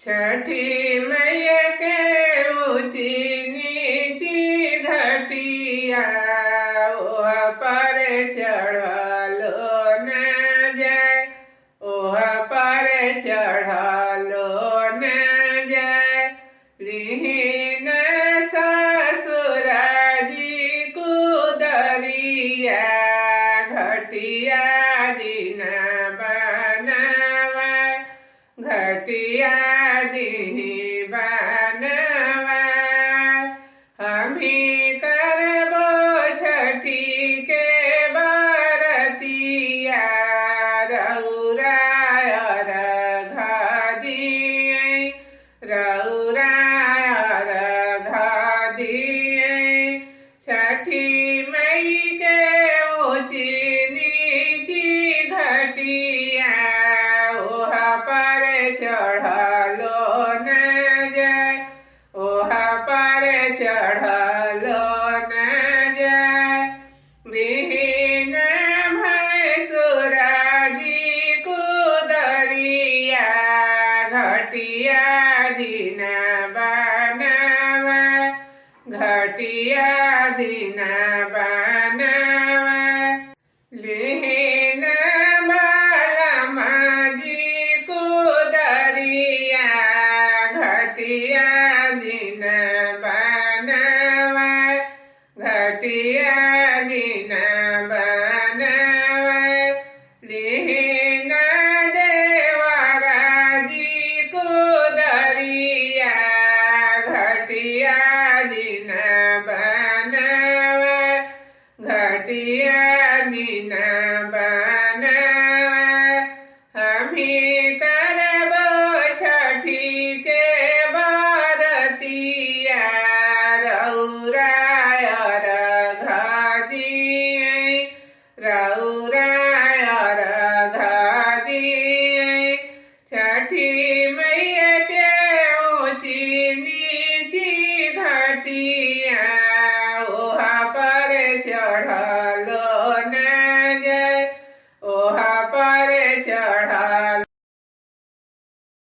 छठी मैया के ऊंची नीची घटिया ओह पर चढ़लो न जाय, ओह पर चढ़लो न जाय। लिहिन ससुर जी कुदरिया घटिया दिन बनवाय, घटिया दिन बनवाय। हमी करबो छठी के बरतिया रउरा अर्घ दियै, रउरा अर्घ दियै। छठी मई के ऊंची नीची घटिया ओह पर चढ़लो न जाय, ओह पर चढ़लो न जाय। लिहिन भैंसुर जी कुदरिया घटिया दिन बनवाय, घटिया दिन बनवाय। लिहिन बलम जी कुदरिया घटिया दिन बनवाय, घटिया दिन बनवाय। लिहिन देवर जी कुदरिया घटिया दिन बनवाय, घटिया दिन बनवाय। हमी करबो छठी के बरतिया रउरा अर्घ दियै, रउरा अर्घ दियै। छठी मैया के ऊंची नीची घटिया ओह पर चढ़